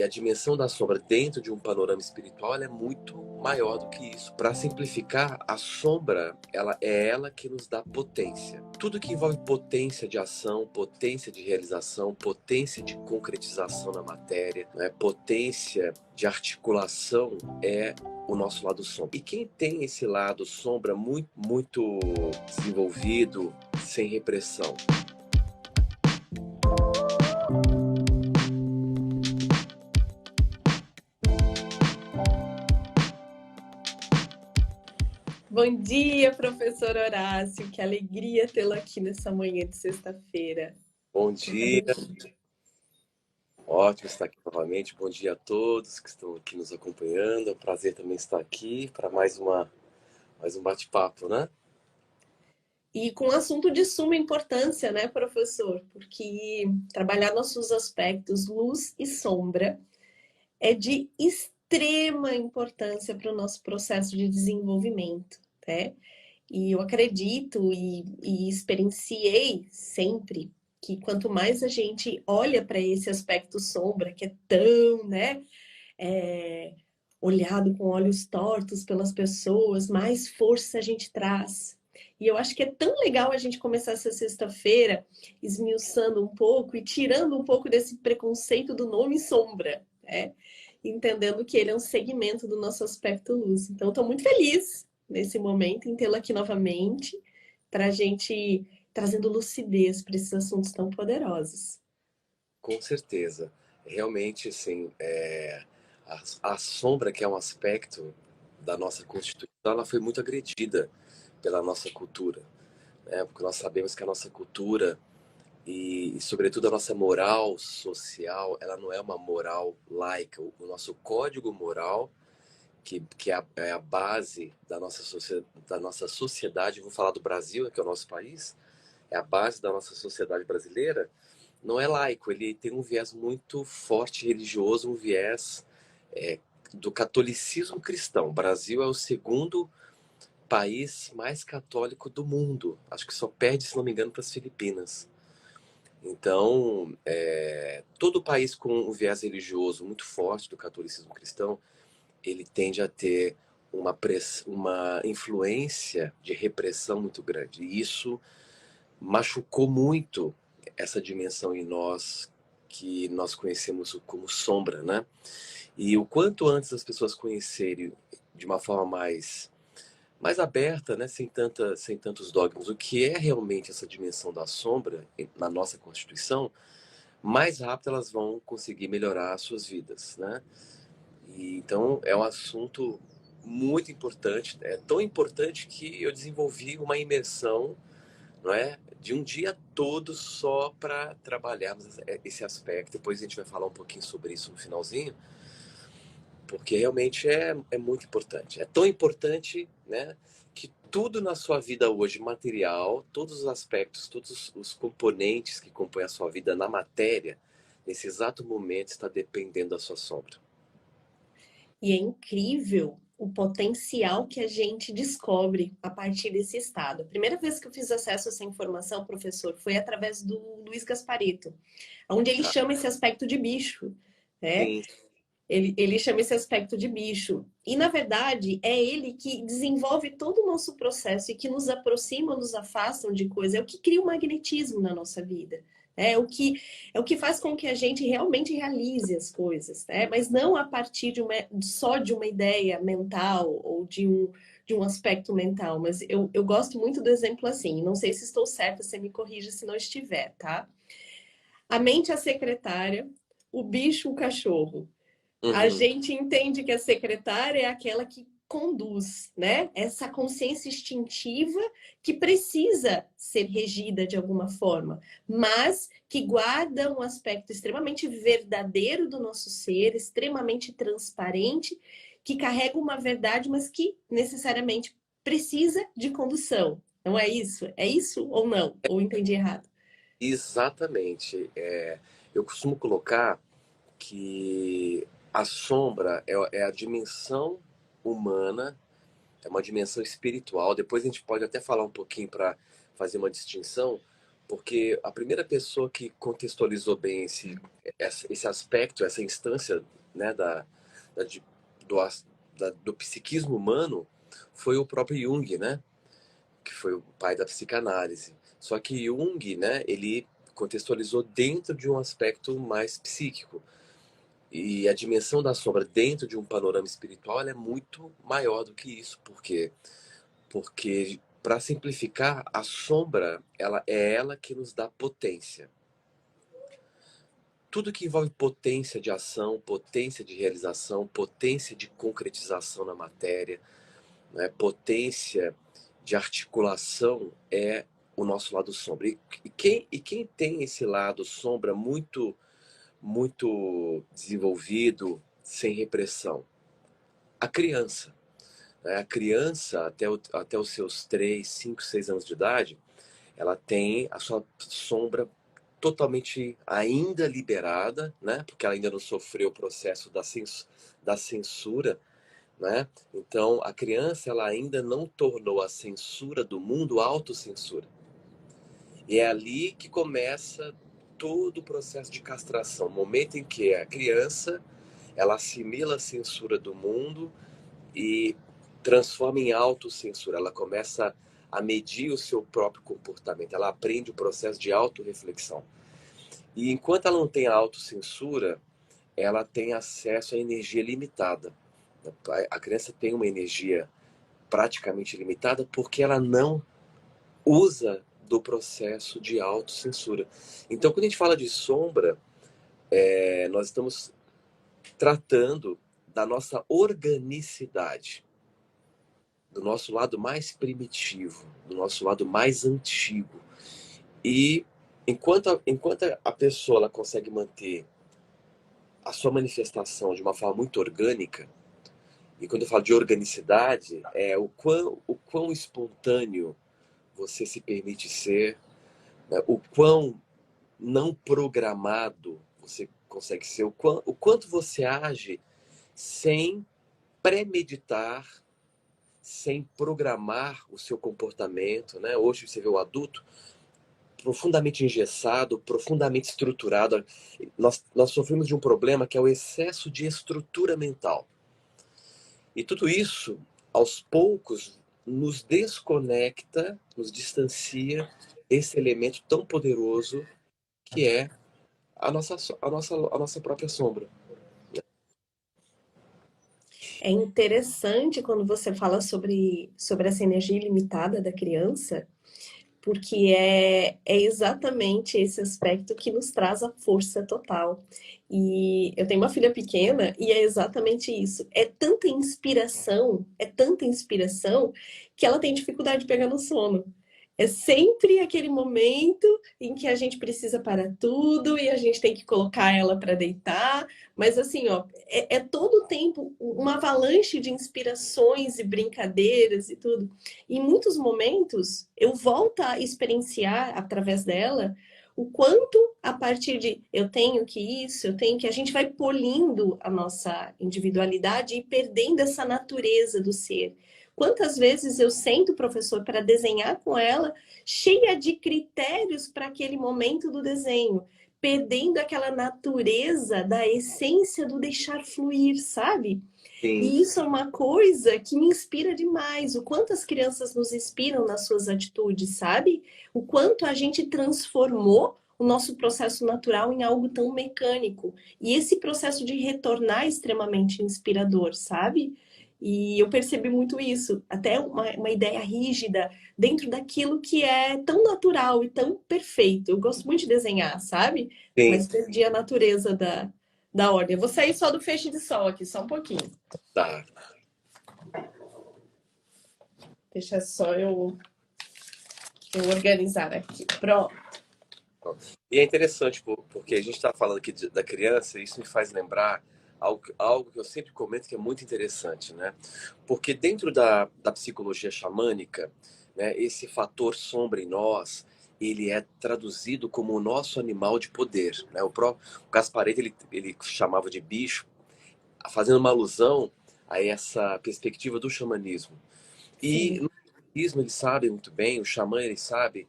a dimensão da sombra dentro de um panorama espiritual ela é muito maior do que isso. Para simplificar, a sombra ela que nos dá potência. Tudo que envolve potência de ação, potência de realização, potência de concretização na matéria, né? Potência de articulação é o nosso lado sombra. E quem tem esse lado sombra muito, muito desenvolvido, sem repressão, Bom dia, professor Horácio. Que alegria tê-lo aqui nessa manhã de sexta-feira. bom dia. Ótimo estar aqui novamente. Bom dia a todos que estão aqui nos acompanhando. É um prazer também estar aqui para mais um bate-papo, né? E com um assunto de suma importância, né, professor? Porque trabalhar nossos aspectos luz e sombra é de extrema importância para o nosso processo de desenvolvimento, né? E eu acredito e experienciei sempre que quanto mais a gente olha para esse aspecto sombra, que é tão, né, olhado com olhos tortos pelas pessoas, mais força a gente traz. E eu acho que é tão legal a gente começar essa sexta-feira esmiuçando um pouco e tirando um pouco desse preconceito do nome sombra, né? Entendendo que ele é um segmento do nosso aspecto luz. Então, estou muito feliz nesse momento em tê-lo aqui novamente para a gente trazendo lucidez para esses assuntos tão poderosos. Com certeza. Realmente, assim, a sombra, que é um aspecto da nossa Constituição, ela foi muito agredida pela nossa cultura, né? Porque nós sabemos que a nossa cultura sobretudo, a nossa moral social, ela não é uma moral laica. O nosso código moral, que é a base da nossa sociedade, vou falar do Brasil, que é o nosso país, é a base da nossa sociedade brasileira, não é laico, ele tem um viés muito forte religioso, um viés do catolicismo cristão. O Brasil é o segundo país mais católico do mundo. Acho que só perde, se não me engano, para as Filipinas. Então, todo país com um viés religioso muito forte do catolicismo cristão, ele tende a ter uma influência de repressão muito grande. E isso machucou muito essa dimensão em nós que nós conhecemos como sombra, né? E o quanto antes as pessoas conhecerem de uma forma mais aberta, né? Sem tantos dogmas, o que é realmente essa dimensão da sombra na nossa Constituição, mais rápido elas vão conseguir melhorar as suas vidas, né? E, então é um assunto muito importante, é tão importante que eu desenvolvi uma imersão, não é, de um dia todo só para trabalharmos esse aspecto. Depois a gente vai falar um pouquinho sobre isso no finalzinho, porque realmente é muito importante. É tão importante, né, que tudo na sua vida hoje material, todos os aspectos, todos os componentes que compõem a sua vida na matéria, nesse exato momento está dependendo da sua sombra. E é incrível o potencial que a gente descobre a partir desse estado. A primeira vez que eu fiz acesso a essa informação, professor, foi através do Luiz Gasparito, onde ele chama esse aspecto de bicho, né? Sim. Ele chama esse aspecto de bicho. E, na verdade, é ele que desenvolve todo o nosso processo e que nos aproxima, nos afastam de coisas. É o que cria o magnetismo na nossa vida. É o que faz com que a gente realmente realize as coisas, né? Mas não a partir só de uma ideia mental ou de um aspecto mental. Mas eu gosto muito do exemplo assim. Não sei se estou certa, você me corrija se não estiver, tá? A mente é a secretária, o bicho o cachorro. A Uhum. gente entende que a secretária é aquela que conduz, né? Essa consciência instintiva que precisa ser regida de alguma forma, mas que guarda um aspecto extremamente verdadeiro do nosso ser, extremamente transparente, que carrega uma verdade, mas que necessariamente precisa de condução. Não é isso? É isso ou não? Ou entendi errado? Exatamente. Eu costumo colocar que a sombra é a dimensão humana, é uma dimensão espiritual. Depois a gente pode até falar um pouquinho para fazer uma distinção, porque a primeira pessoa que contextualizou bem esse aspecto, essa instância, né, da, de- do, do psiquismo humano foi o próprio Jung, né? Que foi o pai da psicanálise. Só que Jung, né, ele contextualizou dentro de um aspecto mais psíquico. E a dimensão da sombra dentro de um panorama espiritual ela é muito maior do que isso. Por quê? Porque, para simplificar, a sombra ela que nos dá potência. Tudo que envolve potência de ação, potência de realização, potência de concretização na matéria, né, potência de articulação é o nosso lado sombra. E quem tem esse lado sombra muito desenvolvido, sem repressão? A criança. Né? A criança, até os seus 3, 5, 6 anos de idade, ela tem a sua sombra totalmente ainda liberada, né? Porque ela ainda não sofreu o processo da censura, né? Então, a criança ela ainda não tornou a censura do mundo autocensura. E é ali que começa todo o processo de castração, o momento em que a criança ela assimila a censura do mundo e transforma em autocensura. Ela começa a medir o seu próprio comportamento, ela aprende o processo de autorreflexão. E enquanto ela não tem a autocensura, ela tem acesso à energia limitada. A criança tem uma energia praticamente limitada porque ela não usa do processo de autocensura. Então, quando a gente fala de sombra, nós estamos tratando da nossa organicidade, do nosso lado mais primitivo, do nosso lado mais antigo. E enquanto a pessoa ela consegue manter a sua manifestação de uma forma muito orgânica, e quando eu falo de organicidade, é o quão espontâneo você se permite ser, né? O quão não programado você consegue ser, o quanto você age sem premeditar, sem programar o seu comportamento, né? Hoje você vê o adulto profundamente engessado, profundamente estruturado. Nós sofremos de um problema que é o excesso de estrutura mental. E tudo isso, aos poucos, nos desconecta, nos distancia esse elemento tão poderoso que é a nossa própria sombra. É interessante quando você fala sobre essa energia ilimitada da criança, porque é exatamente esse aspecto que nos traz a força total. E eu tenho uma filha pequena e é exatamente isso. É tanta inspiração, que ela tem dificuldade de pegar no sono. É sempre aquele momento em que a gente precisa parar tudo e a gente tem que colocar ela para deitar. Mas assim, ó, é todo o tempo uma avalanche de inspirações e brincadeiras e tudo. Em muitos momentos, eu volto a experienciar através dela o quanto a partir de eu tenho que isso, eu tenho que, a gente vai polindo a nossa individualidade e perdendo essa natureza do ser. Quantas vezes eu sento, professor, para desenhar com ela, cheia de critérios para aquele momento do desenho, perdendo aquela natureza da essência do deixar fluir, sabe? Sim, E isso é uma coisa que me inspira demais. O quanto as crianças nos inspiram nas suas atitudes, sabe? O quanto a gente transformou o nosso processo natural em algo tão mecânico. E esse processo de retornar é extremamente inspirador, sabe? E eu percebi muito isso, até uma ideia rígida dentro daquilo que é tão natural e tão perfeito. Eu gosto muito de desenhar, sabe? sim, Mas perdi a natureza da ordem. Eu vou sair só do feixe de sol aqui, só um pouquinho. tá. Deixa só eu organizar aqui. Pronto. E é interessante porque a gente está falando aqui da criança, e isso me faz lembrar algo que eu sempre comento que é muito interessante, né? Porque dentro da psicologia xamânica, né, esse fator sombra em nós, ele é traduzido como o nosso animal de poder, né? O Gaspareto, ele chamava de bicho, fazendo uma alusão a essa perspectiva do xamanismo. E Sim. no xamanismo ele sabe muito bem, o xamã ele sabe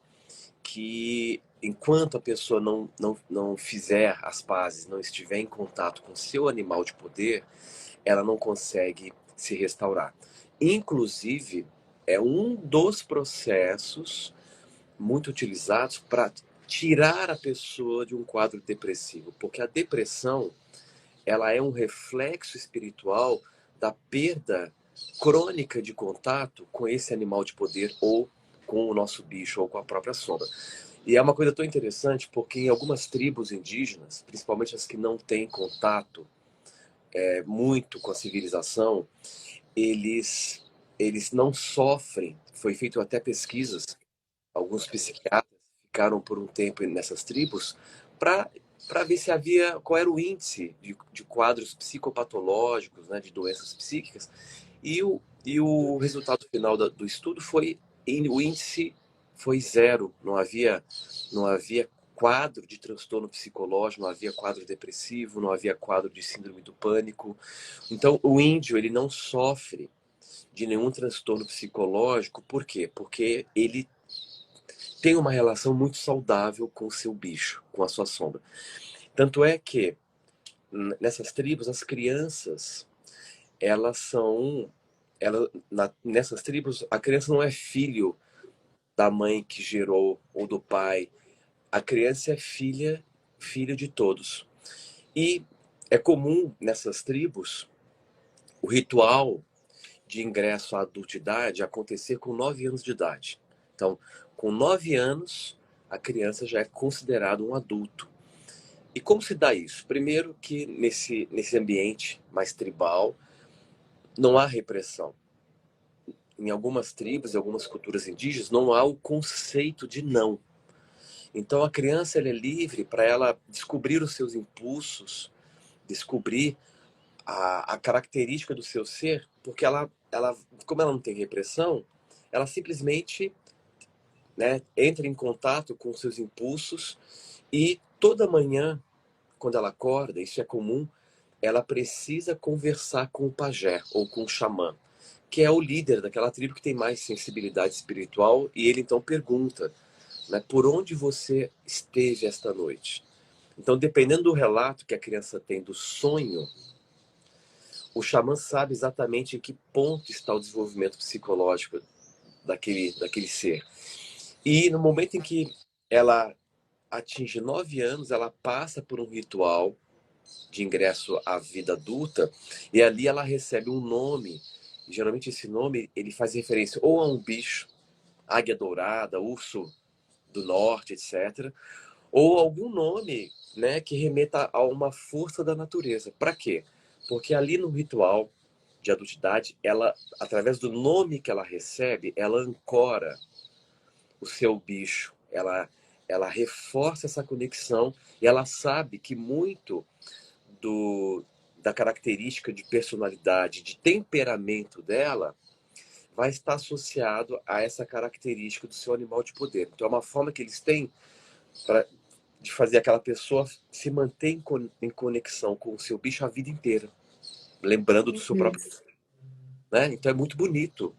que enquanto a pessoa não fizer as pazes, não estiver em contato com seu animal de poder, ela não consegue se restaurar. Inclusive, é um dos processos muito utilizados para tirar a pessoa de um quadro depressivo, porque a depressão, ela é um reflexo espiritual da perda crônica de contato com esse animal de poder ou com o nosso bicho ou com a própria sombra. E é uma coisa tão interessante porque em algumas tribos indígenas, principalmente as que não têm contato muito com a civilização, eles não sofrem. Foi feito até pesquisas, alguns psiquiatras ficaram por um tempo nessas tribos para ver se havia qual era o índice de quadros psicopatológicos, né, de doenças psíquicas, e o resultado final do estudo foi o índice foi zero, não havia quadro de transtorno psicológico, não havia quadro depressivo, não havia quadro de síndrome do pânico. Então o índio ele não sofre de nenhum transtorno psicológico, por quê? Porque ele tem uma relação muito saudável com o seu bicho, com a sua sombra. Tanto é que nessas tribos as crianças, elas são nessas tribos a criança não é filho da mãe que gerou ou do pai. A criança é filha de todos. E é comum nessas tribos o ritual de ingresso à adultidade acontecer com 9 anos de idade. Então, com 9 anos, a criança já é considerada um adulto. E como se dá isso? Primeiro que nesse ambiente mais tribal não há repressão. Em algumas tribos e algumas culturas indígenas não há o conceito de não. Então a criança ela é livre para ela descobrir os seus impulsos, descobrir a característica do seu ser, porque como ela não tem repressão, ela simplesmente, né, entra em contato com os seus impulsos e toda manhã, quando ela acorda, isso é comum, ela precisa conversar com o pajé ou com o xamã, que é o líder daquela tribo que tem mais sensibilidade espiritual, e ele então pergunta, né, por onde você esteve esta noite? Então, dependendo do relato que a criança tem do sonho, o xamã sabe exatamente em que ponto está o desenvolvimento psicológico daquele ser. E no momento em que ela atinge 9 anos, ela passa por um ritual de ingresso à vida adulta, e ali ela recebe um nome. E, geralmente esse nome ele faz referência ou a um bicho, águia dourada, urso do norte, etc., ou algum nome, né, que remeta a uma força da natureza. Para quê? Porque ali no ritual de adultidade, ela, através do nome que ela recebe, ela ancora o seu bicho, ela reforça essa conexão e ela sabe que muito da característica de personalidade, de temperamento dela, vai estar associado a essa característica do seu animal de poder. Então é uma forma que eles têm de fazer aquela pessoa se manter em conexão com o seu bicho a vida inteira, lembrando do seu próprio, né? Então é muito bonito.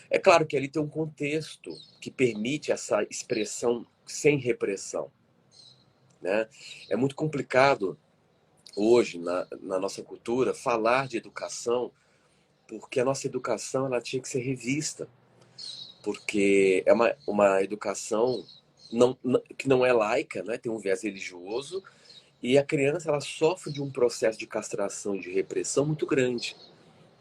É claro que ali tem um contexto que permite essa expressão sem repressão, né? É muito complicado hoje na nossa cultura falar de educação, porque a nossa educação ela tinha que ser revista, porque é uma educação que não é laica, né? Tem um viés religioso, e a criança ela sofre de um processo de castração e de repressão muito grande,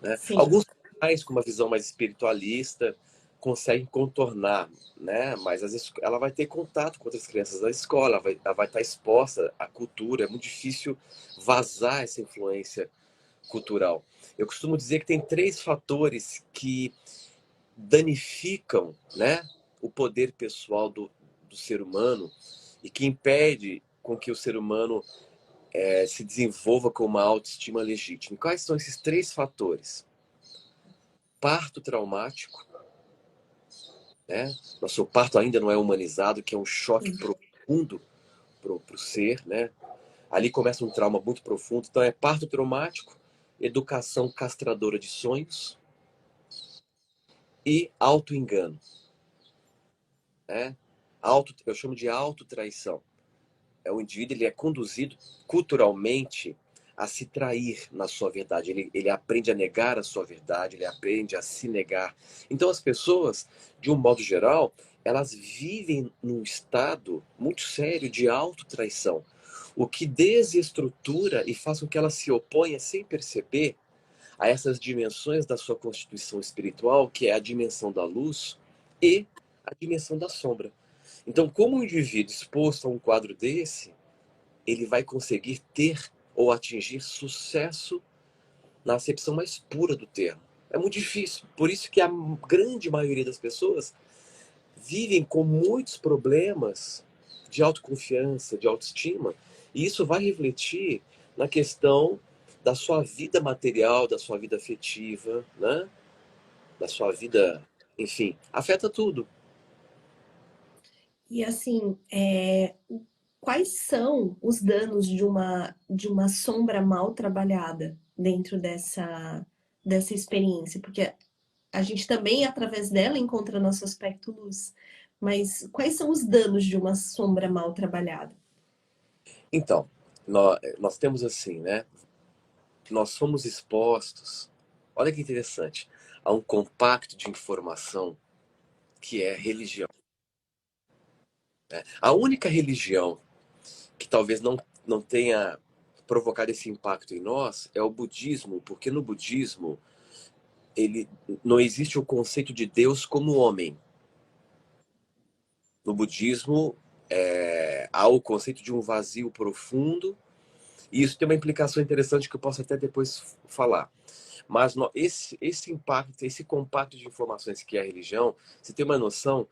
né? Sim. Alguns pais com uma visão mais espiritualista conseguem contornar, né? Mas às vezes ela vai ter contato com outras crianças da escola, ela vai estar exposta à cultura, é muito difícil vazar essa influência cultural. Eu costumo dizer que tem 3 fatores que danificam, né, o poder pessoal do ser humano e que impede com que o ser humano se desenvolva com uma autoestima legítima. E quais são esses 3 fatores? Parto traumático, né? Nosso parto ainda não é humanizado, que é um choque profundo para o ser, né? Ali começa um trauma muito profundo. Então é parto traumático, educação castradora de sonhos e autoengano, né? Eu chamo de autotraição. O indivíduo ele é conduzido culturalmente a se trair na sua verdade. Ele aprende a negar a sua verdade, ele aprende a se negar. Então as pessoas, de um modo geral, elas vivem num estado muito sério de autotraição, o que desestrutura e faz com que ela se oponha sem perceber a essas dimensões da sua constituição espiritual, que é a dimensão da luz e a dimensão da sombra. Então, como um indivíduo exposto a um quadro desse, ele vai conseguir ter ou atingir sucesso na acepção mais pura do termo. É muito difícil. Por isso que a grande maioria das pessoas vivem com muitos problemas de autoconfiança, de autoestima, e isso vai refletir na questão da sua vida material, da sua vida afetiva, né? Da sua vida, enfim, afeta tudo. E assim, quais são os danos de uma sombra mal trabalhada dentro dessa experiência? Porque a gente também, através dela, encontra nosso aspecto luz. Mas quais são os danos de uma sombra mal trabalhada? Então, nós temos assim, né? Nós somos expostos, olha que interessante, a um compacto de informação que é religião. Né? A única religião que talvez não tenha provocado esse impacto em nós é o budismo, porque no budismo ele não existe o conceito de Deus como homem. No budismo há o conceito de um vazio profundo, e isso tem uma implicação interessante que eu posso até depois falar. Mas esse impacto, esse compacto de informações que é a religião, você tem uma noção,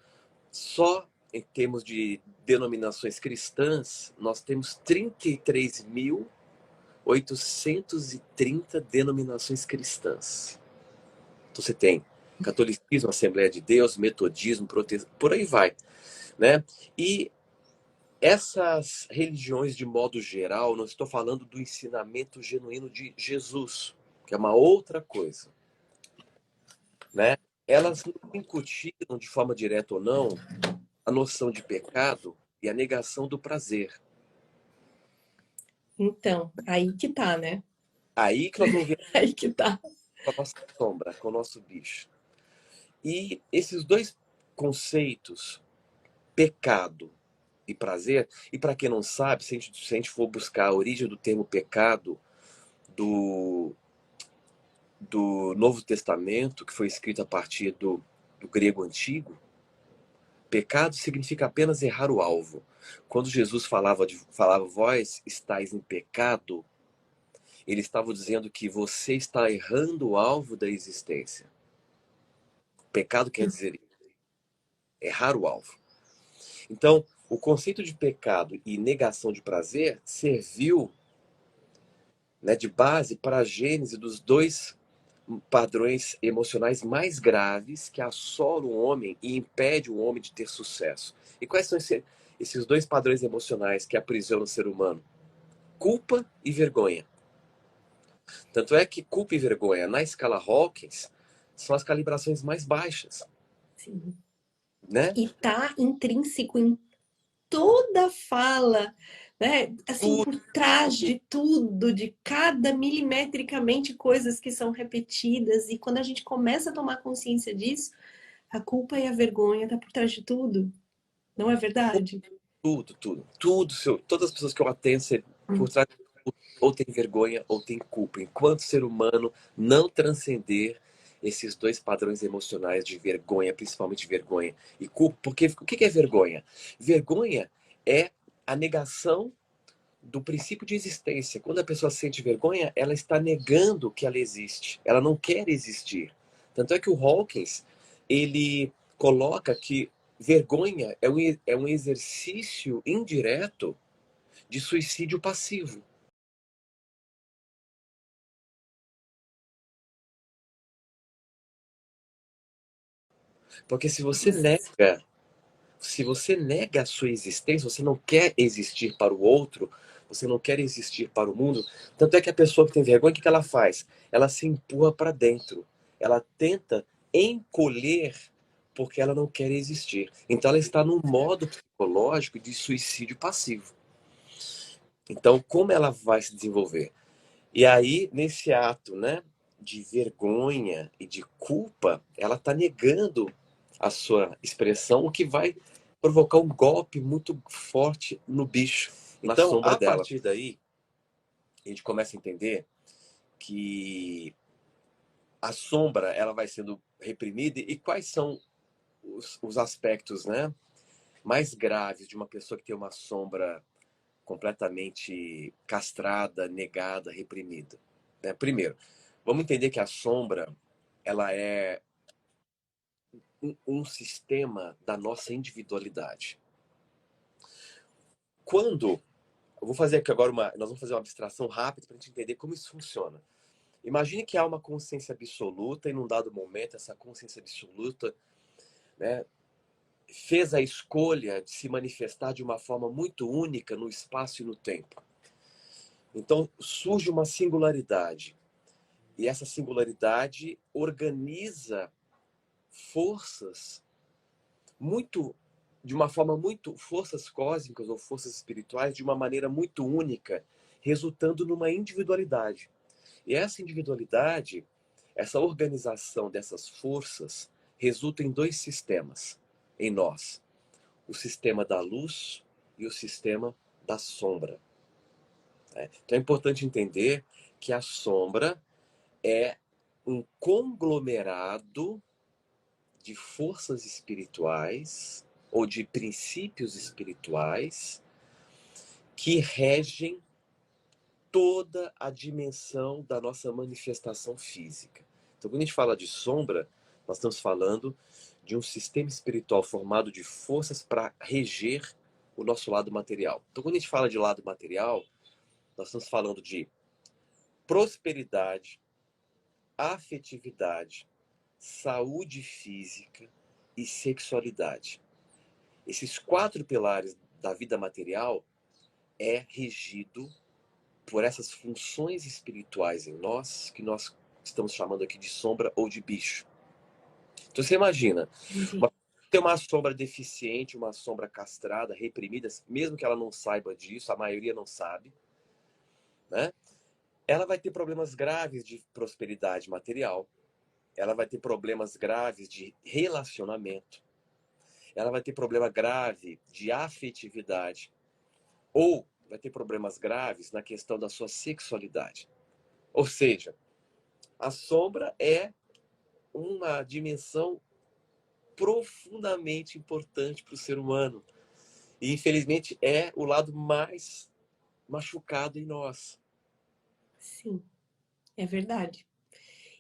só em termos de denominações cristãs, nós temos 33.830 denominações cristãs. Então você tem catolicismo, Assembleia de Deus, metodismo, protestantismo, por aí vai, né? E essas religiões, de modo geral, não estou falando do ensinamento genuíno de Jesus, que é uma outra coisa, né? Elas não incutiram, de forma direta ou não, a noção de pecado e a negação do prazer. Então, aí que tá, né? Aí que nós vamos ver Aí que tá. com a nossa sombra, com o nosso bicho. E esses dois conceitos, pecado e prazer, e para quem não sabe, se a gente for buscar a origem do termo pecado do, do Novo Testamento, que foi escrito a partir do grego antigo, pecado significa apenas errar o alvo. Quando Jesus falava vós estáis em pecado, ele estava dizendo que você está errando o alvo da existência. Pecado quer dizer errar o alvo. Então, o conceito de pecado e negação de prazer serviu, né, de base para a gênese dos dois padrões emocionais mais graves que assolam o homem e impedem o homem de ter sucesso. E quais são esses dois padrões emocionais que aprisionam o ser humano? Culpa e vergonha. Tanto é que culpa e vergonha, na escala Hawkins, são as calibrações mais baixas. Sim. Né? E tá intrínseco em toda fala, né? Assim, por trás de tudo, de cada milimetricamente coisas que são repetidas. E quando a gente começa a tomar consciência disso, a culpa e a vergonha tá por trás de tudo. Não é verdade? Tudo. Todas as pessoas que eu atendo, por trás ou tem vergonha ou tem culpa. Enquanto ser humano não transcender esses dois padrões emocionais de vergonha, principalmente vergonha e culpa, porque o que é vergonha? Vergonha é a negação do princípio de existência. Quando a pessoa sente vergonha, ela está negando que ela existe. Ela não quer existir. Tanto é que o Hawkins, ele coloca que vergonha é um exercício indireto de suicídio passivo. Porque se você nega a sua existência, você não quer existir para o outro, você não quer existir para o mundo. Tanto é que a pessoa que tem vergonha, o que ela faz? Ela se empurra para dentro. Ela tenta encolher porque ela não quer existir. Então ela está num modo psicológico de suicídio passivo. Então, como ela vai se desenvolver? E aí, nesse ato, né, de vergonha e de culpa, ela está negando a sua expressão, o que vai provocar um golpe muito forte no bicho, na sombra dela. A partir daí, a gente começa a entender que a sombra ela vai sendo reprimida e quais são os aspectos, né, mais graves de uma pessoa que tem uma sombra completamente castrada, negada, reprimida, né? Primeiro, vamos entender que a sombra ela é um sistema da nossa individualidade. Quando eu vou fazer aqui agora nós vamos fazer uma abstração rápida para a gente entender como isso funciona. Imagine que há uma consciência absoluta e num dado momento essa consciência absoluta, né, fez a escolha de se manifestar de uma forma muito única no espaço e no tempo. Então surge uma singularidade. E essa singularidade organiza forças de uma forma muito, forças cósmicas ou forças espirituais de uma maneira muito única, resultando numa individualidade. E essa individualidade, essa organização dessas forças, resulta em dois sistemas em nós: o sistema da luz e o sistema da sombra. Então é importante entender que a sombra é um conglomerado de forças espirituais ou de princípios espirituais que regem toda a dimensão da nossa manifestação física. Então, quando a gente fala de sombra, nós estamos falando de um sistema espiritual formado de forças para reger o nosso lado material. Então, quando a gente fala de lado material, nós estamos falando de prosperidade, afetividade, saúde física e sexualidade. Esses 4 pilares da vida material é regido por essas funções espirituais em nós, que nós estamos chamando aqui de sombra ou de bicho. Então você imagina, tem uma sombra deficiente, uma sombra castrada, reprimida, mesmo que ela não saiba disso, a maioria não sabe, né? Ela vai ter problemas graves de prosperidade material, ela vai ter problemas graves de relacionamento, ela vai ter problema grave de afetividade, ou vai ter problemas graves na questão da sua sexualidade. Ou seja, a sombra é uma dimensão profundamente importante para o ser humano. E, infelizmente, é o lado mais machucado em nós. Sim, é verdade.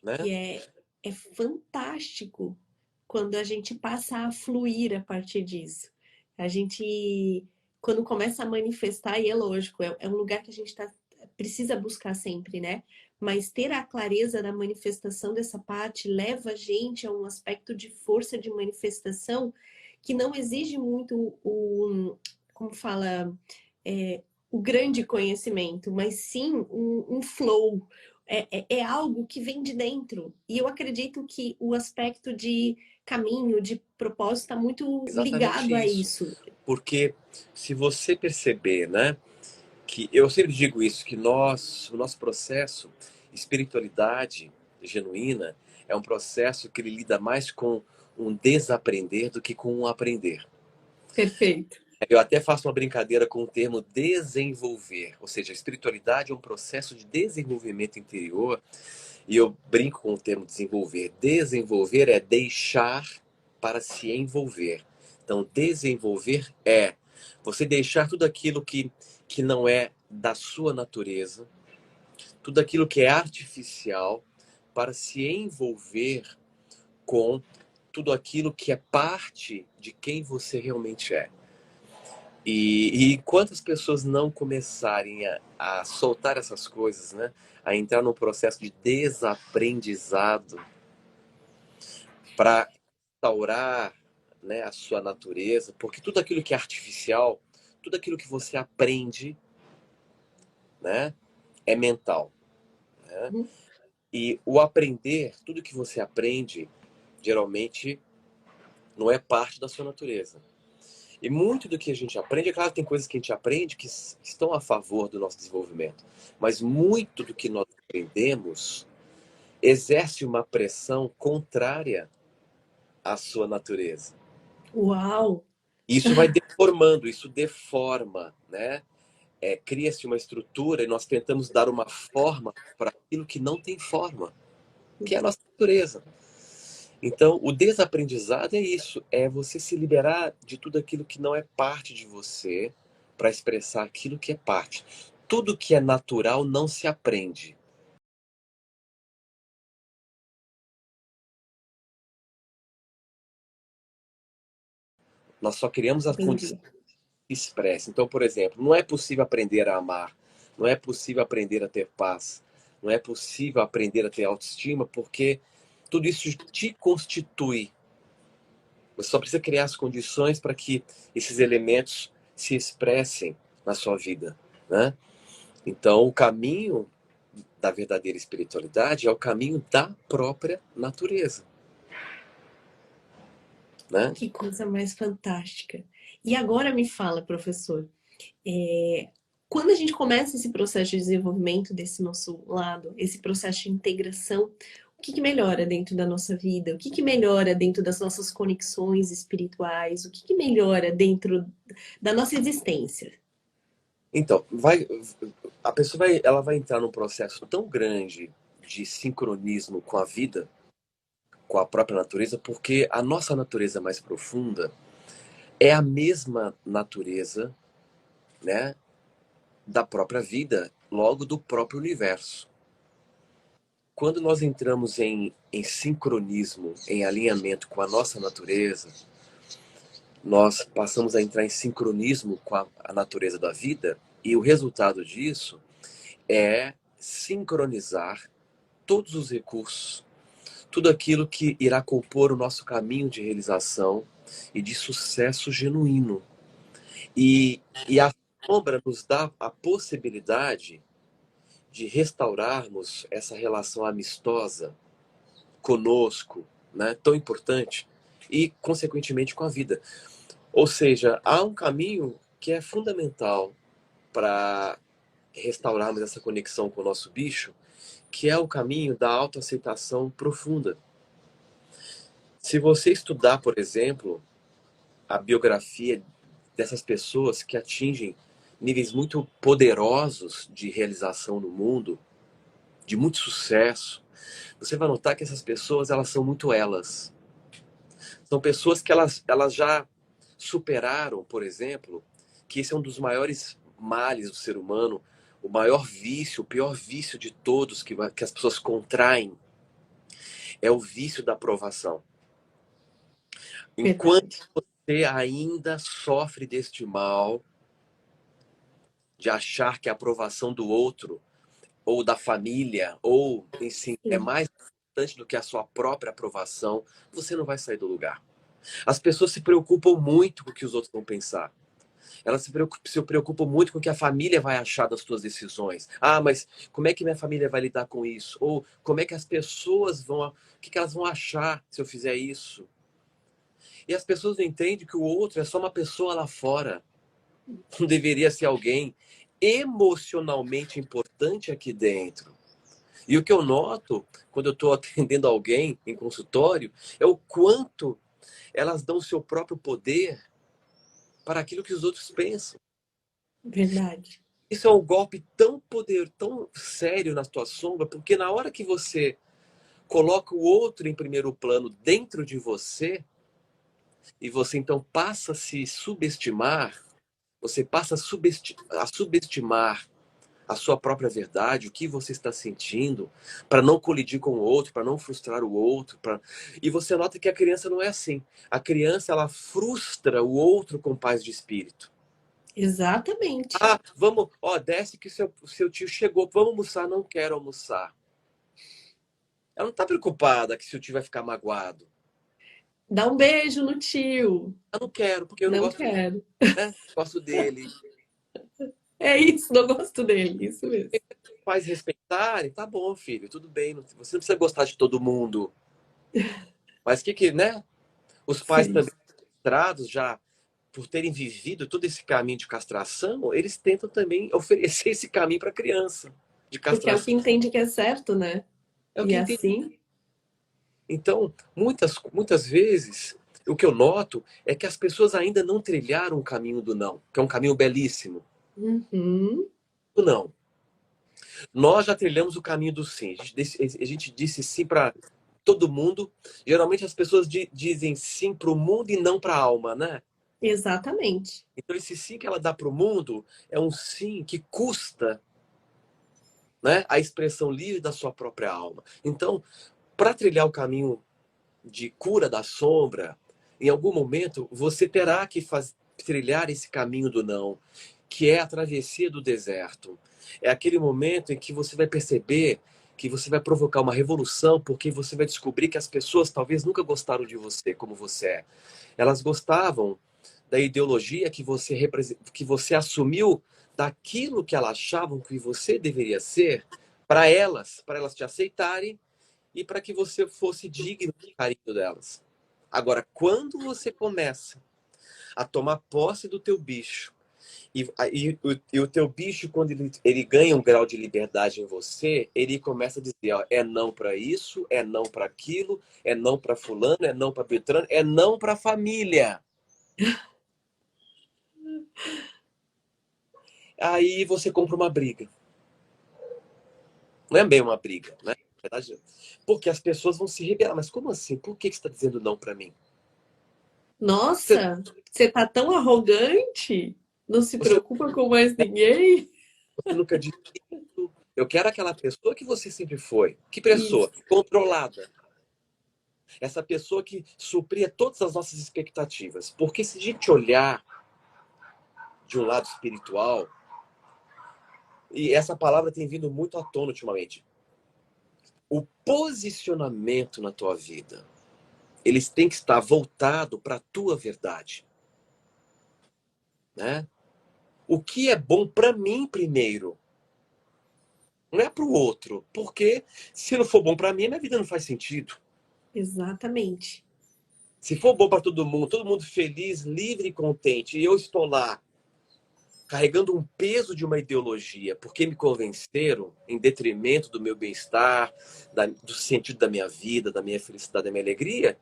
Né? E é fantástico quando a gente passa a fluir a partir disso. A gente, quando começa a manifestar, e é lógico, é um lugar que a gente precisa buscar sempre, né? Mas ter a clareza da manifestação dessa parte leva a gente a um aspecto de força de manifestação que não exige muito como fala, o grande conhecimento, mas sim um flow. É algo que vem de dentro. E eu acredito que o aspecto de caminho, de propósito, está muito ligado a isso. Porque se você perceber, né, que eu sempre digo isso, que o nosso processo, espiritualidade genuína, é um processo que ele lida mais com um desaprender do que com um aprender. Perfeito. Eu até faço uma brincadeira com o termo desenvolver, ou seja, a espiritualidade é um processo de desenvolvimento interior, e eu brinco com o termo desenvolver. Desenvolver é deixar para se envolver. Então, desenvolver é você deixar tudo aquilo que não é da sua natureza, tudo aquilo que é artificial, para se envolver com tudo aquilo que é parte de quem você realmente é. E quantas pessoas não começarem a soltar essas coisas, né? A entrar num processo de desaprendizado para restaurar, né, a sua natureza, porque tudo aquilo que é artificial, tudo aquilo que você aprende, né, é mental. Né? E o aprender, tudo que você aprende, geralmente não é parte da sua natureza. E muito do que a gente aprende, é claro que tem coisas que a gente aprende que estão a favor do nosso desenvolvimento, mas muito do que nós aprendemos exerce uma pressão contrária à sua natureza. Uau! Isso vai deformando, isso deforma, né? Cria-se uma estrutura e nós tentamos dar uma forma para aquilo que não tem forma, que é a nossa natureza. Então, o desaprendizado é isso, é você se liberar de tudo aquilo que não é parte de você para expressar aquilo que é parte. Tudo que é natural não se aprende. Nós só criamos a condição Entendi. que expressa. Então, por exemplo, não é possível aprender a amar, não é possível aprender a ter paz, não é possível aprender a ter autoestima, porque tudo isso te constitui. Você só precisa criar as condições para que esses elementos se expressem na sua vida, né? Então, o caminho da verdadeira espiritualidade é o caminho da própria natureza, né? Que coisa mais fantástica. E agora me fala, professor, é, quando a gente começa esse processo de desenvolvimento desse nosso lado, esse processo de integração, o que melhora dentro da nossa vida? O que melhora dentro das nossas conexões espirituais? O que melhora dentro da nossa existência? Então, a pessoa ela vai entrar num processo tão grande de sincronismo com a vida, com a própria natureza, porque a nossa natureza mais profunda é a mesma natureza, né, da própria vida, logo do próprio universo. Quando nós entramos em sincronismo, em alinhamento com a nossa natureza, nós passamos a entrar em sincronismo com a natureza da vida, e o resultado disso é sincronizar todos os recursos, tudo aquilo que irá compor o nosso caminho de realização e de sucesso genuíno. E a sombra nos dá a possibilidade de restaurarmos essa relação amistosa conosco, né, tão importante, e, consequentemente, com a vida. Ou seja, há um caminho que é fundamental para restaurarmos essa conexão com o nosso bicho, que é o caminho da autoaceitação profunda. Se você estudar, por exemplo, a biografia dessas pessoas que atingem níveis muito poderosos de realização no mundo, de muito sucesso, você vai notar que essas pessoas, elas são muito elas. São pessoas que elas já superaram, por exemplo, que esse é um dos maiores males do ser humano, o maior vício, o pior vício de todos que as pessoas contraem, é o vício da aprovação. Enquanto Verdade. você ainda sofre deste mal de achar que a aprovação do outro, ou da família, ou, enfim, é Sim, mais importante do que a sua própria aprovação, você não vai sair do lugar. As pessoas se preocupam muito com o que os outros vão pensar. Elas se preocupam muito com o que a família vai achar das suas decisões. Ah, mas como é que minha família vai lidar com isso? Ou como é que as pessoas vão... O que elas vão achar se eu fizer isso? E as pessoas não entendem que o outro é só uma pessoa lá fora. Não deveria ser alguém emocionalmente importante aqui dentro. E o que eu noto quando eu estou atendendo alguém em consultório é o quanto elas dão o seu próprio poder para aquilo que os outros pensam. verdade. Isso é um golpe tão tão sério na tua sombra, porque na hora que você coloca o outro em primeiro plano dentro de você, e você então passa a se subestimar, você passa a subestimar a sua própria verdade, o que você está sentindo, para não colidir com o outro, para não frustrar o outro. E você nota que a criança não é assim. A criança, ela frustra o outro com paz de espírito. Exatamente. Ah, vamos, ó, desce que seu tio chegou, vamos almoçar, não quero almoçar. Ela não está preocupada que seu tio vai ficar magoado. Dá um beijo no tio. Eu não quero, porque eu não Não gosto, quero. né? Gosto dele. É isso, não gosto dele, isso mesmo. Pais respeitarem, tá bom, filho, tudo bem. Você não precisa gostar de todo mundo. Mas né? Os pais Sim. também castrados já por terem vivido todo esse caminho de castração, eles tentam também oferecer esse caminho para a criança de Porque é o castração. que entende que é certo, né? É o E que entende. assim, Então, muitas vezes, o que eu noto é que as pessoas ainda não trilharam o caminho do não, que é um caminho belíssimo. uhum, Do não. Nós já trilhamos o caminho do sim. A gente disse sim para todo mundo. Geralmente as pessoas dizem sim para o mundo e não para a alma, né? exatamente. Então esse sim que ela dá para o mundo é um sim que custa, né, a expressão livre da sua própria alma. Então, para trilhar o caminho de cura da sombra, em algum momento você terá que trilhar esse caminho do não, que é a travessia do deserto. É aquele momento em que você vai perceber que você vai provocar uma revolução, porque você vai descobrir que as pessoas talvez nunca gostaram de você como você é. Elas gostavam da ideologia que você assumiu, daquilo que elas achavam que você deveria ser, para elas te aceitarem e para que você fosse digno do carinho delas. Agora, quando você começa a tomar posse do teu bicho, e o teu bicho, quando ele ganha um grau de liberdade em você, ele começa a dizer, ó, é não para isso, é não para aquilo, é não para fulano, é não para Beltrano, é não para família. Aí você compra uma briga. Não é bem uma briga, né? Na verdade, porque as pessoas vão se rebelar. Mas como assim? Por que você está dizendo não para mim? Você, Nossa, você tá tão arrogante? Não se você, preocupa com mais ninguém? você nunca disse isso. Eu quero aquela pessoa que você sempre foi. Que Isso, pessoa? Controlada. Essa pessoa que supria todas as nossas expectativas. Porque se a gente olhar de um lado espiritual, e essa palavra tem vindo muito à tona ultimamente, o posicionamento na tua vida, eles têm que estar voltado para a tua verdade, né? O que é bom para mim primeiro, não é para o outro, porque se não for bom para mim, minha vida não faz sentido. exatamente. Se for bom para todo mundo feliz, livre e contente, e eu estou lá carregando um peso de uma ideologia, porque me convenceram em detrimento do meu bem-estar, do sentido da minha vida, da minha felicidade, da minha alegria,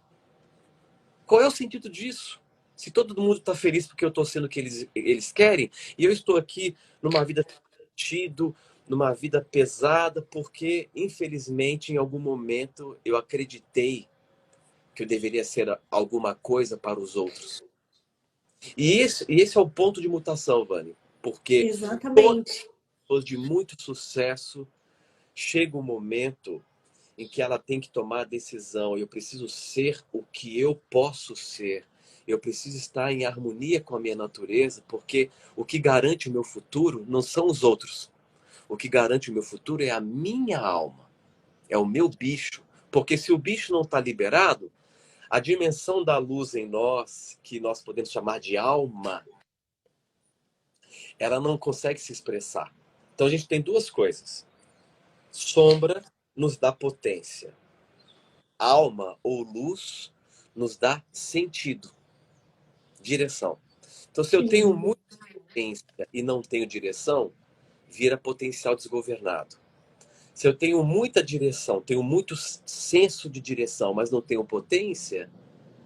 qual é o sentido disso? Se todo mundo está feliz porque eu estou sendo o que eles querem, e eu estou aqui numa vida sentido, numa vida pesada, porque, infelizmente, em algum momento eu acreditei que eu deveria ser alguma coisa para os outros. E esse é o ponto de mutação, Vani, porque todas Exatamente. as pessoas de muito sucesso chega um momento em que ela tem que tomar a decisão. Eu preciso ser o que eu posso ser. Eu preciso estar em harmonia com a minha natureza, porque o que garante o meu futuro não são os outros. O que garante o meu futuro é a minha alma, é o meu bicho. Porque se o bicho não está liberado, a dimensão da luz em nós, que nós podemos chamar de alma, ela não consegue se expressar. Então a gente tem duas coisas. Sombra nos dá potência. Alma ou luz nos dá sentido, direção. Então, se Que eu tenho lindo. muita potência e não tenho direção, vira potencial desgovernado. Se eu tenho muita direção, tenho muito senso de direção, mas não tenho potência,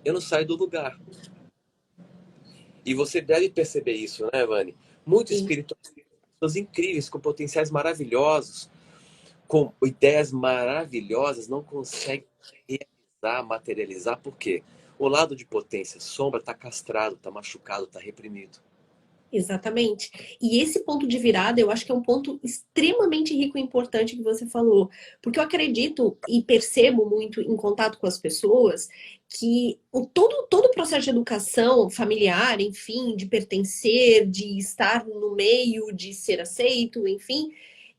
eu não saio do lugar. E você deve perceber isso, né, Vani? Muito Sim. espirituais, pessoas incríveis, com potenciais maravilhosos, com ideias maravilhosas, não conseguem realizar, materializar, por quê? O lado de potência, sombra, está castrado, está machucado, está reprimido. Exatamente. E esse ponto de virada, eu acho que é um ponto extremamente rico e importante que você falou, porque eu acredito e percebo muito em contato com as pessoas que todo o processo de educação familiar, enfim, de pertencer, de estar no meio, de ser aceito, enfim,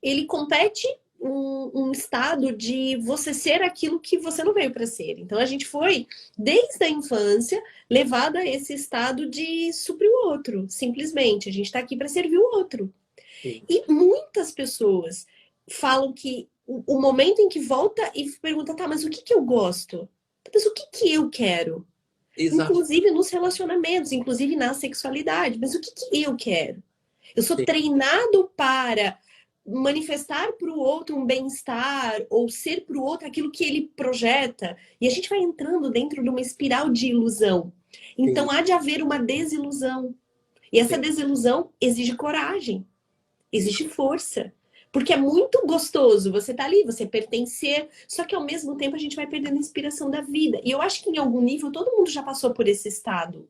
ele compete um estado de você ser aquilo que você não veio para ser. Então a gente foi, desde a infância, levada a esse estado de suprir o outro, simplesmente. A gente está aqui para servir o outro. Sim. E muitas pessoas falam que o momento em que volta e pergunta, tá, mas o que que eu gosto? Mas o que que eu quero? Exato. inclusive nos relacionamentos, inclusive na sexualidade. Mas o que, que eu quero? Eu sou Sim, treinado para manifestar para o outro um bem-estar ou ser para o outro aquilo que ele projeta. E a gente vai entrando dentro de uma espiral de ilusão. sim, Então há de haver uma desilusão. E essa sim. desilusão exige coragem, exige força. Porque é muito gostoso você tá ali, você pertencer, só que ao mesmo tempo a gente vai perdendo a inspiração da vida. E eu acho que em algum nível todo mundo já passou por esse estado.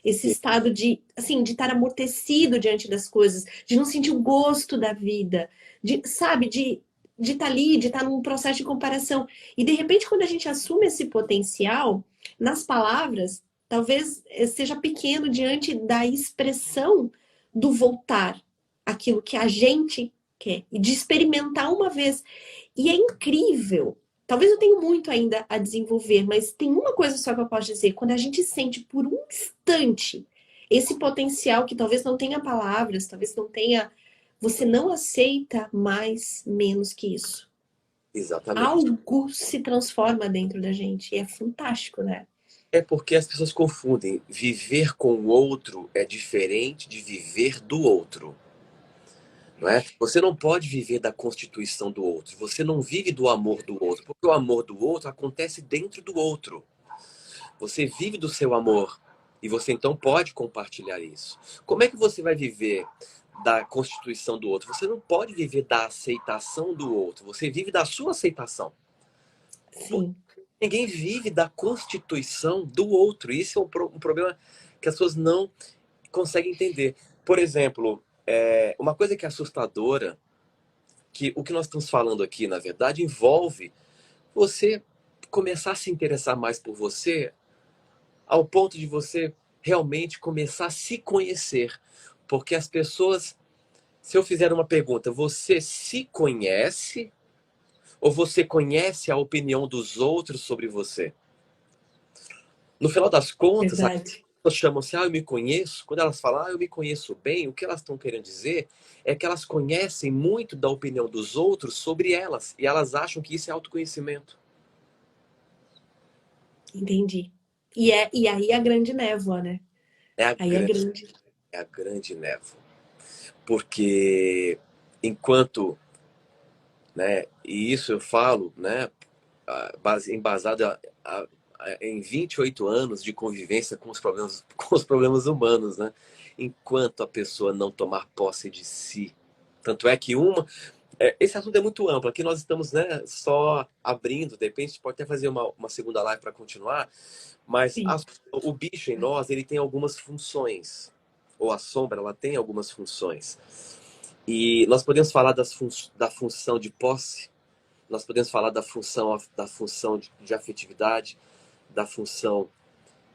Esse Sim. estado de, assim, de estar amortecido diante das coisas, de não sentir o gosto da vida, de, sabe, de estar ali, de estar num processo de comparação. E de repente, quando a gente assume esse potencial, nas palavras, talvez seja pequeno diante da expressão do voltar aquilo que a gente quer e de experimentar uma vez. E é incrível. Talvez eu tenha muito ainda a desenvolver, mas tem uma coisa só que eu posso dizer: quando a gente sente por um instante esse potencial que talvez não tenha palavras, talvez não tenha, você não aceita mais menos que isso. Exatamente. Algo se transforma dentro da gente e é fantástico, né? É porque as pessoas confundem. Viver com o outro é diferente de viver do outro. Não é? Você não pode viver da constituição do outro. Você não vive do amor do outro, porque o amor do outro acontece dentro do outro. Você vive do seu amor e você então pode compartilhar isso. Como é que você vai viver da constituição do outro? Você não pode viver da aceitação do outro. Você vive da sua aceitação. Porque Sim, ninguém vive da constituição do outro. Isso é um problema que as pessoas não conseguem entender. Por exemplo, uma coisa que é assustadora, que o que nós estamos falando aqui, na verdade, envolve você começar a se interessar mais por você, ao ponto de você realmente começar a se conhecer. Porque as pessoas, se eu fizer uma pergunta, você se conhece ou você conhece a opinião dos outros sobre você? No final das contas, as verdade. pessoas chamam-se, eu me conheço. Quando elas falam, eu me conheço bem, o que elas estão querendo dizer é que elas conhecem muito da opinião dos outros sobre elas. E elas acham que isso é autoconhecimento. Entendi. E aí a grande névoa, né? É a Aí é grande, grande. é a grande névoa. Porque enquanto, né, e isso eu falo, né, embasado em 28 anos de convivência com os problemas, com os problemas humanos, né? Enquanto a pessoa não tomar posse de si. Tanto é que esse assunto é muito amplo. Aqui nós estamos, né, só abrindo, de repente pode até fazer uma segunda live para continuar, mas Sim. o bicho em nós, ele tem algumas funções. Ou a sombra, ela tem algumas funções. E nós podemos falar da função de posse, nós podemos falar da função de afetividade, da função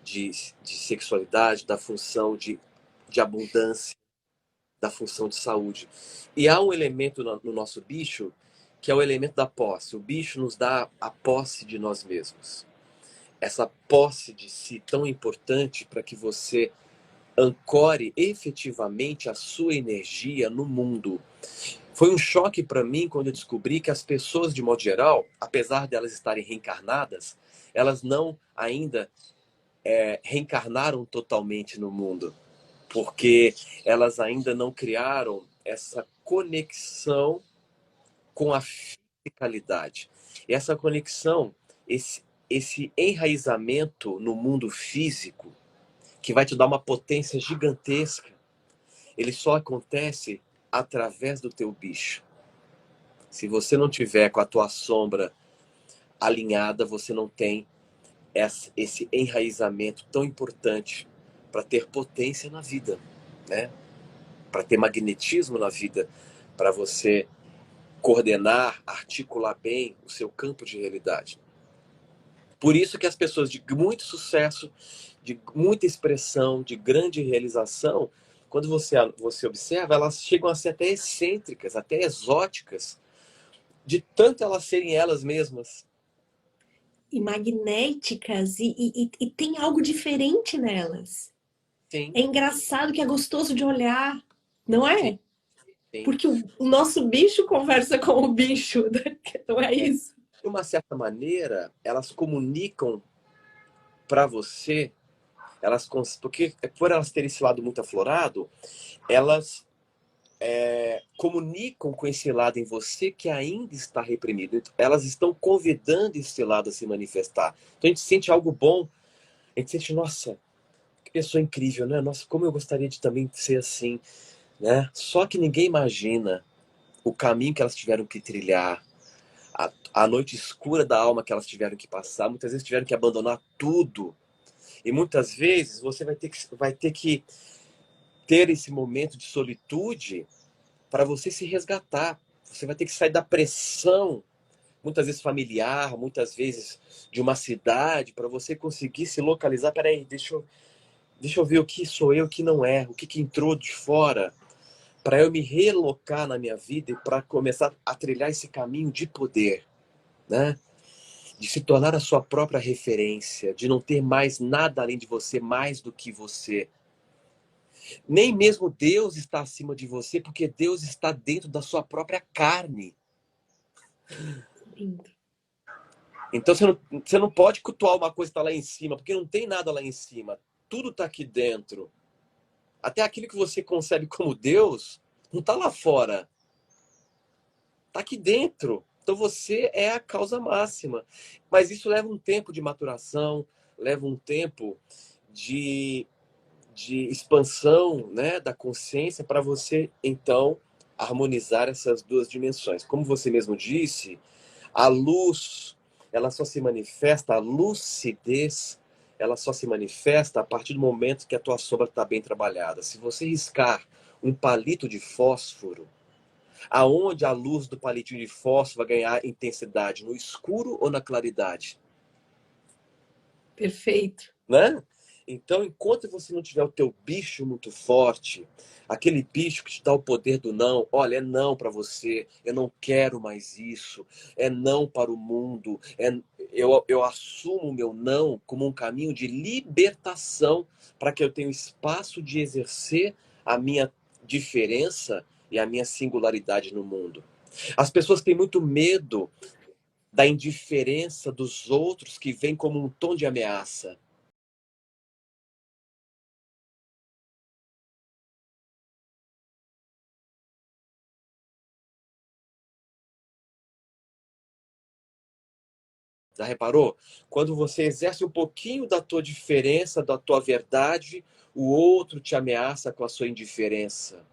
de sexualidade, da função de abundância, da função de saúde. E há um elemento no nosso bicho que é o elemento da posse. O bicho nos dá a posse de nós mesmos. Essa posse de si tão importante para que você ancore efetivamente a sua energia no mundo. Foi um choque para mim quando eu descobri que as pessoas, de modo geral, apesar de elas estarem reencarnadas, elas não ainda reencarnaram totalmente no mundo, porque elas ainda não criaram essa conexão com a fisicalidade. E essa conexão, esse enraizamento no mundo físico, que vai te dar uma potência gigantesca, ele só acontece através do teu bicho. Se você não tiver com a tua sombra alinhada, você não tem esse enraizamento tão importante para ter potência na vida, né? Para ter magnetismo na vida, para você coordenar, articular bem o seu campo de realidade. Por isso que as pessoas de muito sucesso, de muita expressão, de grande realização, quando você observa, elas chegam a ser até excêntricas, até exóticas, de tanto elas serem elas mesmas. E magnéticas e tem algo diferente nelas. Sim, É engraçado que é gostoso de olhar, não sim, é? sim. Porque o nosso bicho conversa com o bicho, né? Não é É, isso? de uma certa maneira, elas comunicam para você. Porque por elas terem esse lado muito aflorado, elas comunicam com esse lado em você que ainda está reprimido. Então, elas estão convidando esse lado a se manifestar. Então a gente sente algo bom, a gente sente, nossa, que pessoa incrível, né? Nossa, como eu gostaria de também ser assim, né? Só que ninguém imagina o caminho que elas tiveram que trilhar, a noite escura da alma que elas tiveram que passar, muitas vezes tiveram que abandonar tudo. E muitas vezes você vai ter que ter esse momento de solitude para você se resgatar. Você vai ter que sair da pressão, muitas vezes familiar, muitas vezes de uma cidade, para você conseguir se localizar. Peraí, deixa eu ver o que sou eu, o que não é, o que entrou de fora, para eu me relocar na minha vida e para começar a trilhar esse caminho de poder, né? De se tornar a sua própria referência, de não ter mais nada além de você, mais do que você. Nem mesmo Deus está acima de você, porque Deus está dentro da sua própria carne. Lindo. Então você não pode cultuar uma coisa que está lá em cima, porque não tem nada lá em cima. Tudo está aqui dentro. Até aquilo que você concebe como Deus, não está lá fora. Está aqui dentro. Então você é a causa máxima. Mas isso leva um tempo de maturação, leva um tempo de, de expansão, né, da consciência para você, então, harmonizar essas duas dimensões. Como você mesmo disse, a luz, ela só se manifesta, a lucidez, ela só se manifesta a partir do momento que a tua sombra está bem trabalhada. Se você riscar um palito de fósforo, aonde a luz do palitinho de fósforo vai ganhar intensidade? No escuro ou na claridade? Perfeito. Né? Então, enquanto você não tiver o teu bicho muito forte, aquele bicho que te dá o poder do não, olha, é não para você, eu não quero mais isso, é não para o mundo, eu assumo o meu não como um caminho de libertação para que eu tenha espaço de exercer a minha diferença e a minha singularidade no mundo. As pessoas têm muito medo da indiferença dos outros que vem como um tom de ameaça. Já reparou? Quando você exerce um pouquinho da tua diferença, da tua verdade, o outro te ameaça com a sua indiferença,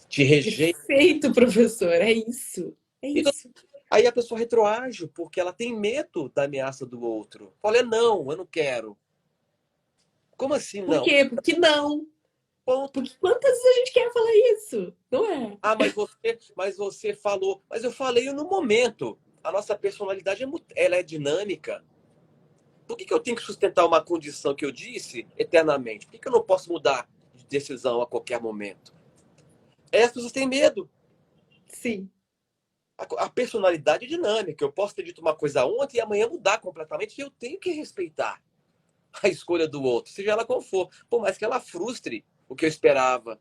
te rejeita. Perfeito, professor. É isso. É Então, isso. aí a pessoa retroage porque ela tem medo da ameaça do outro. Olha, não, eu não quero. Como assim Por não? quê? Porque não. Ponto. Porque quantas vezes a gente quer falar isso? Não é? Ah, mas você falou. Mas eu falei no momento. A nossa personalidade ela é dinâmica. Por que eu tenho que sustentar uma condição que eu disse eternamente? Por que eu não posso mudar de decisão a qualquer momento? As pessoas têm medo. Sim. A personalidade é dinâmica. Eu posso ter dito uma coisa ontem e amanhã mudar completamente e eu tenho que respeitar a escolha do outro, seja ela qual for. Por mais que ela frustre o que eu esperava.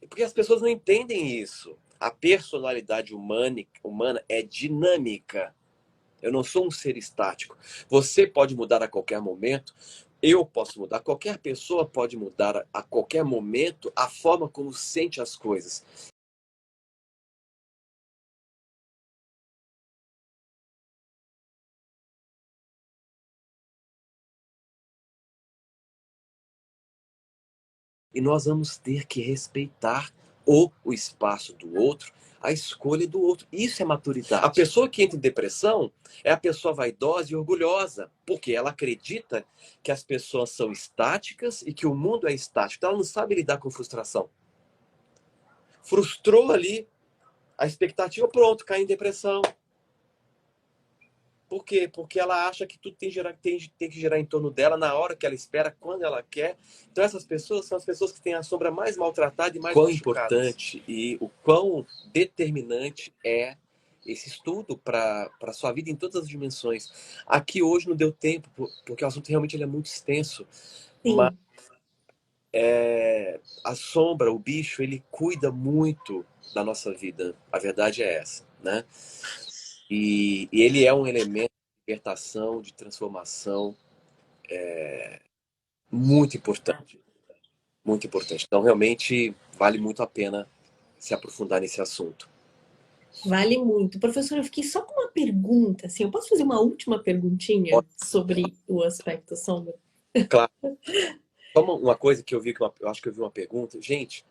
Porque as pessoas não entendem isso. A personalidade humana é dinâmica. Eu não sou um ser estático. Você pode mudar a qualquer momento. Eu posso mudar. Qualquer pessoa pode mudar a qualquer momento a forma como sente as coisas. E nós vamos ter que respeitar o espaço do outro, a escolha do outro. Isso é maturidade. A pessoa que entra em depressão é a pessoa vaidosa e orgulhosa, porque ela acredita que as pessoas são estáticas e que o mundo é estático. Então ela não sabe lidar com frustração. Frustrou ali a expectativa, pronto, cai em depressão. Por quê? Porque ela acha que tudo tem que girar em torno dela na hora que ela espera, quando ela quer. Então essas pessoas são as pessoas que têm a sombra mais maltratada e mais quão importante e o quão determinante é esse estudo para a sua vida em todas as dimensões. Aqui hoje não deu tempo, porque o assunto realmente ele é muito extenso. Mas Sim. a sombra, o bicho, ele cuida muito da nossa vida. A verdade é essa, né? E ele é um elemento de libertação, de transformação. Muito importante, muito importante. Então, realmente, vale muito a pena se aprofundar nesse assunto. Vale muito. Professor, eu fiquei só com uma pergunta, assim, eu posso fazer uma última perguntinha sobre o aspecto sombra? Claro, só uma coisa que eu vi, eu acho que eu vi uma pergunta. Gente,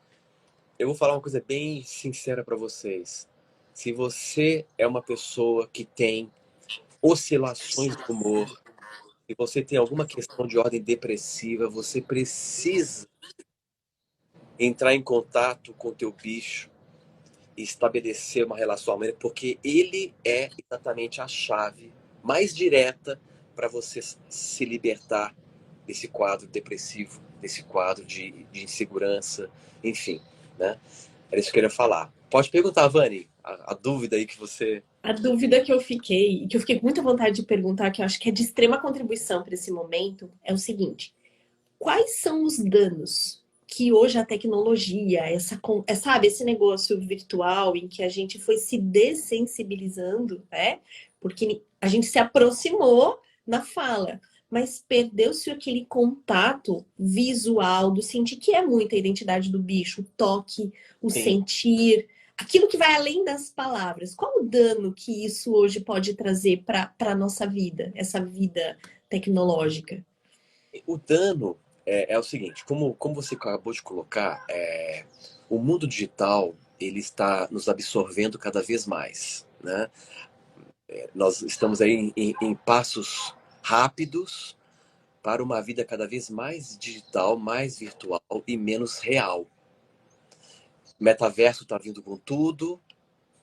eu vou falar uma coisa bem sincera para vocês. Se você é uma pessoa que tem oscilações de humor, se você tem alguma questão de ordem depressiva, você precisa entrar em contato com o teu bicho e estabelecer uma relação harmônica, porque ele é exatamente a chave mais direta para você se libertar desse quadro depressivo, desse quadro de insegurança, enfim, né? Era isso que eu queria falar. Pode perguntar, Vani, a dúvida aí que você... A dúvida que eu fiquei, e que eu fiquei com muita vontade de perguntar, que eu acho que é de extrema contribuição para esse momento, é o seguinte: quais são os danos que hoje a tecnologia, sabe, esse negócio virtual em que a gente foi se dessensibilizando, né? Porque a gente se aproximou na fala, mas perdeu-se aquele contato visual do sentir, que é muita identidade do bicho, o toque, o Sim. sentir, aquilo que vai além das palavras. Qual o dano que isso hoje pode trazer para a nossa vida, essa vida tecnológica? O dano é o seguinte, como você acabou de colocar, o mundo digital ele está nos absorvendo cada vez mais, né? Nós estamos aí em passos rápidos para uma vida cada vez mais digital, mais virtual e menos real. O metaverso está vindo com tudo,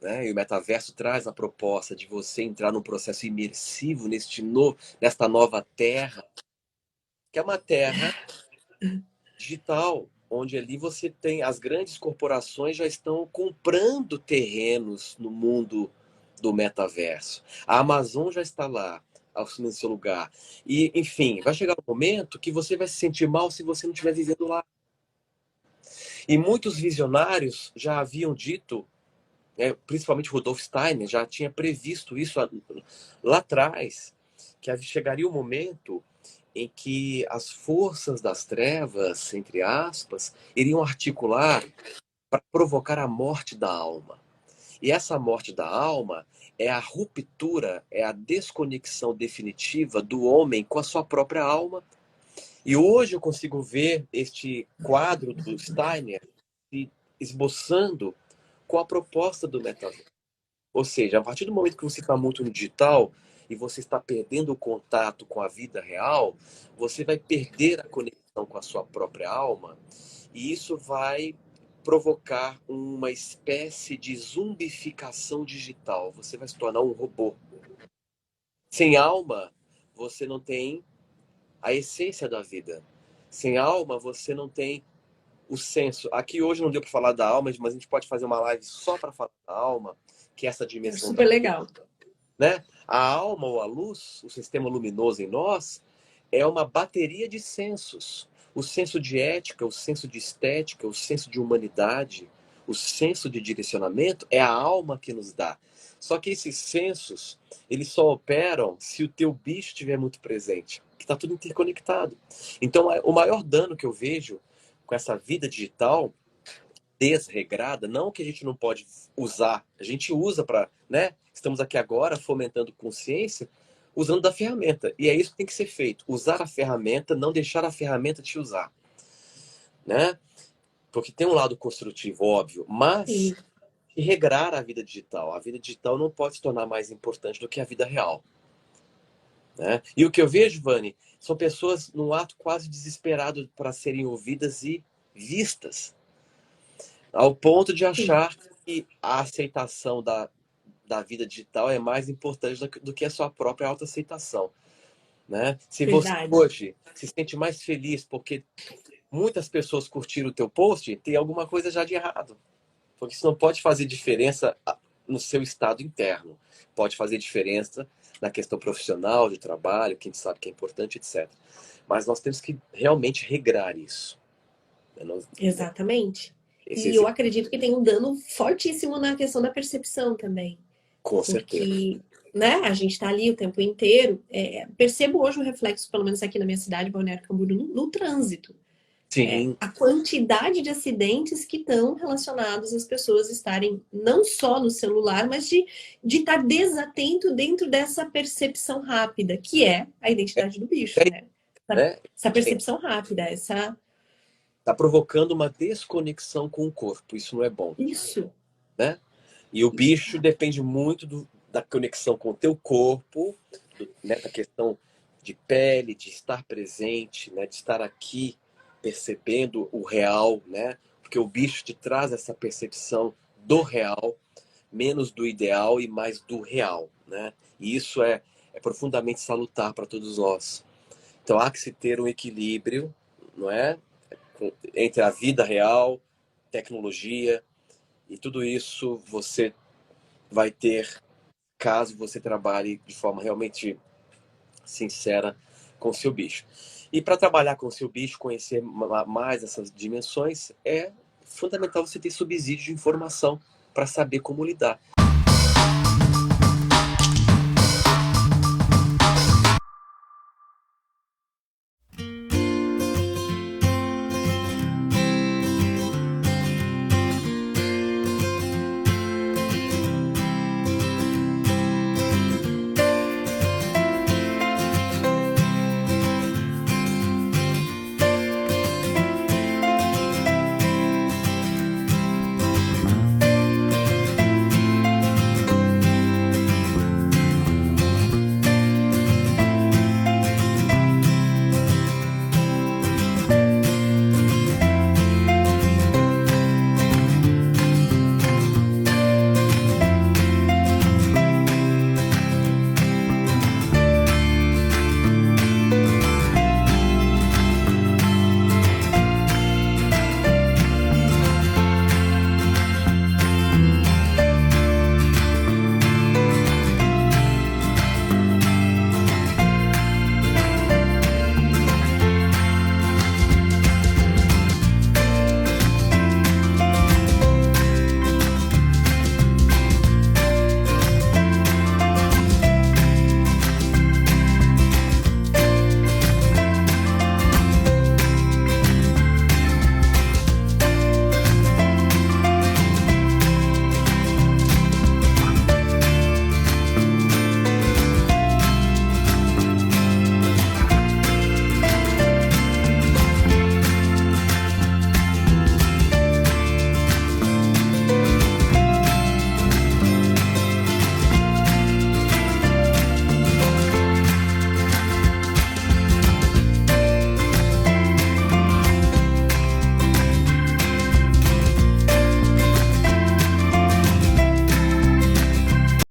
né? E o metaverso traz a proposta de você entrar num processo imersivo nesta nova terra, que é uma terra digital, onde ali você tem as grandes corporações já estão comprando terrenos no mundo do metaverso. A Amazon já está lá, assumindo seu lugar. E, enfim, vai chegar um momento que você vai se sentir mal se você não estiver vivendo lá. E muitos visionários já haviam dito, principalmente Rudolf Steiner, já tinha previsto isso lá atrás, que chegaria o momento em que as forças das trevas, entre aspas, iriam articular para provocar a morte da alma. E essa morte da alma é a ruptura, é a desconexão definitiva do homem com a sua própria alma. E hoje eu consigo ver este quadro do Steiner se esboçando com a proposta do metaverso. Ou seja, a partir do momento que você está muito no digital e você está perdendo o contato com a vida real, você vai perder a conexão com a sua própria alma e isso vai provocar uma espécie de zumbificação digital. Você vai se tornar um robô. Sem alma, você não tem a essência da vida. Sem alma, você não tem o senso. Aqui hoje não deu para falar da alma, mas a gente pode fazer uma live só para falar da alma, que é essa É dimensão da super legal. né? A alma ou a luz, o sistema luminoso em nós, é uma bateria de sensos. O senso de ética, o senso de estética, o senso de humanidade, o senso de direcionamento é a alma que nos dá. Só que esses sensos, eles só operam se o teu bicho estiver muito presente, que está tudo interconectado. Então, o maior dano que eu vejo com essa vida digital desregrada, não que a gente não pode usar, a gente usa para, né? Estamos aqui agora fomentando consciência, usando da ferramenta. E é isso que tem que ser feito. Usar a ferramenta, não deixar a ferramenta te usar, né? Porque tem um lado construtivo, óbvio, mas Sim, regrar a vida digital. A vida digital não pode se tornar mais importante do que a vida real, né? E o que eu vejo, Vani, são pessoas num ato quase desesperado para serem ouvidas e vistas, ao ponto de sim, achar que a aceitação da vida digital é mais importante do que a sua própria autoaceitação, né? Se você verdade. hoje se sente mais feliz porque muitas pessoas curtiram o teu post, tem alguma coisa já de errado. Porque isso não pode fazer diferença no seu estado interno. Pode fazer diferença na questão profissional, de trabalho, que a gente sabe que é importante, etc. Mas nós temos que realmente regrar isso. Exatamente. Esse E eu exemplo, acredito que tem um dano fortíssimo na questão da percepção também. com certeza. Porque né? A gente está ali o tempo inteiro. Percebo hoje o reflexo, pelo menos aqui na minha cidade, Balneário Camboriú, no trânsito. Sim, A quantidade de acidentes que estão relacionados às pessoas estarem não só no celular, mas de estar desatento dentro dessa percepção rápida, que é a identidade do bicho, né? né? Essa percepção rápida, essa... Tá provocando uma desconexão com o corpo. Isso não é bom, Isso. né? E o bicho depende muito da conexão com o teu corpo, né? Da questão de pele, de estar presente, né? De estar aqui percebendo o real, né? Porque o bicho te traz essa percepção do real, menos do ideal e mais do real, né? E isso é profundamente salutar para todos nós. Então há que se ter um equilíbrio, não é? Entre a vida real, tecnologia, e tudo isso você vai ter caso você trabalhe de forma realmente sincera com o seu bicho. E para trabalhar com o seu bicho, conhecer mais essas dimensões, é fundamental você ter subsídio de informação para saber como lidar.